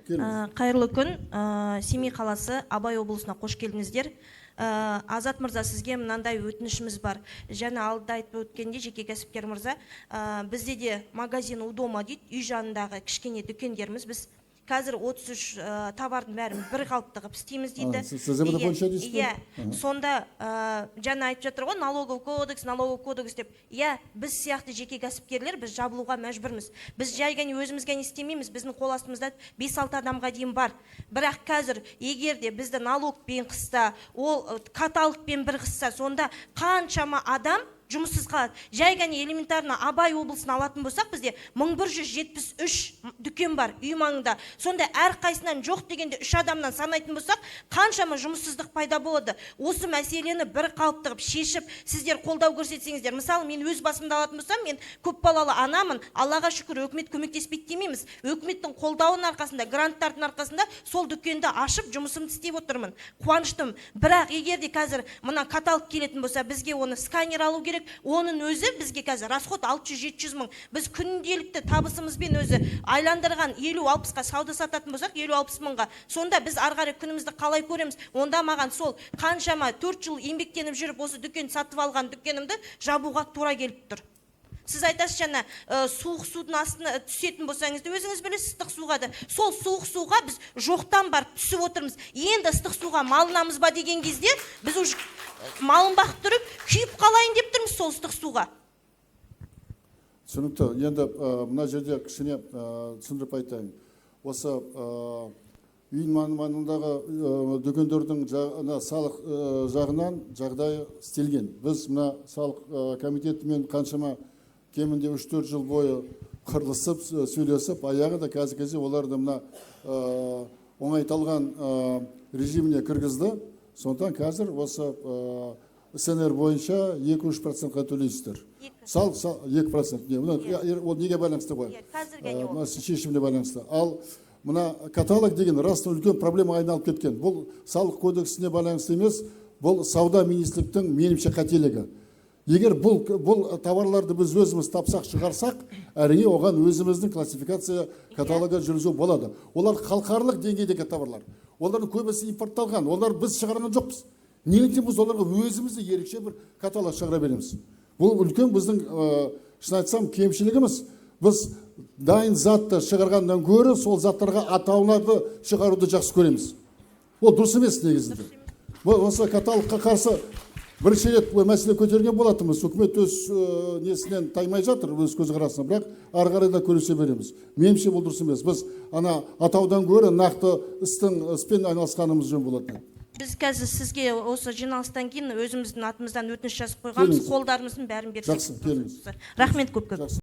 Қайырлы күн. Семей қаласы, Абай облысына қош келдіңіздер. Азат мырза, сізге мынандай өтінішіміз бар. Жаңа алда айтып өткенде жеке кәсіпкер мырза, бізде де магазин у дома дейді, үй жанындағы кішкене дүкендеріміз. Біз қазір 33 товардың бәрін бір қалыпты қылып істейміз дейді. СЗБ бойынша дейсіз бе? Иә. Сонда жаңа айтып жатыр ғой, налоговый кодекс деп. Иә, біз сияқты жеке кәсіпкерлер біз жабылуға мәжбүрміз. Біз жай ғана өзімізге істемейміз. Біздің қол астымызда 5-6 адамға дейін бар. Бірақ қазір егер де бізді налогпен қысса, ол каталогпен бір қысса, сонда қаншама адам жұмыссыз қалады. Жай ғана элементарно Абай облысын алатын болсақ, бізде 1173 дүкен бар үй маңында. Сонда әрқайсынан жоқ дегенде 3 адамнан санайтын болсақ, қаншама жұмыссыздық пайда болады. Осы мәселені бір қалыпты қылып шешіп, сіздер қолдау көрсетсеңіздер. Мысалы, мен өз басымда алатын болсам, мен көпбалалы анамын. Аллаға шүкір, үкімет көмектеспейді демейміз. Үкіметтің қолдауының арқасында, гранттардың арқасында сол дүкенді ашып жұмысымды істеп отырмын. Қуаныштым. Бірақ егер де қазір мына каталог келетін болса, бізге оны сканер алу керек. Оның өзі бізге қазір расход 600-700 мың. Біз күнделікті табысымызбен өзі айландырған 50-60-ға сауда сататын болсақ, 50-60 мыңға. Сонда біз арғары күнімізді қалай көреміз? Онда маған сол қаншама 4 жыл еңбектеніп жүріп, осы дүкен сатып алған дүкенімді жабуға тура келіп тұр. Сіз айтасыз жаңа суық судың астына түсетін болсаңыз, өзіңіз білесіз, ыстық суға да. Сол суық суға біз жоқтан барып түсіп отырмыз. Енді ыстық суға малынамыз ба деген кезде біз уже малын бақып тұрып, күйіп қалайын деп тұрмыз сол ыстық суға. Түсінікті. Енді мына жерде кішкене түсіндіріп айтайын. Осы үй маңындағы дүкендердің салық жағынан жағдайы істелген. Біз мына салық комитетімен қаншама кемінде 3-4 жыл бойы қырылысып, сөйлесіп, аяғы да қазір кезде оларды мына оңайтылған режиміне кіргізді. Сондықтан қазір осы СНР бойынша 2-3%-қа төлейсіздер. Сал 2%. Ол неге байланысты ғой? Шешіміне байланысты. Ал мына каталог деген расында үлкен проблема айналып кеткен. Бұл салық кодексіне байланысты емес, бұл сауда министрліктің меніңше қателігі. Егер бұл товарларды біз өзіміз тапсақ, шығарсақ, әрине оған өзіміздің классификация каталогы жүргізу болады. Олар халықаралық деңгейдегі товарлар. Олардың көбісі импортталған. Олар біз шығарған жоқпыз. Неліктен біз оларға өзімізді ерекше бір каталог шығара береміз? Бұл үлкен біздің, шын айтсам, кемшілігіміз. Біз дайын затты шығарғаннан гөрі сол заттарға атауларды шығаруды жақсы көреміз. Ол дұрыс емес негізінде. Осы каталогқа қарсы бірінші рет мәселе көтерген болатынбыз. Үкімет өз несінен таймай жатыр, өз көзқарасына, бірақ ары қарай да көрісе береміз. Меніңше бұл дұрыс емес. Біз ана атаудан гөрі нақты іспен айналысқанымыз жөн болады. Біз қазір сізге осы жиналыстан кейін өзіміздің атымыздан өтініш жазып қойғанбыз, қолдарымыздың бәрін берсек. Жақсы, келіңіз. Рахмет көп.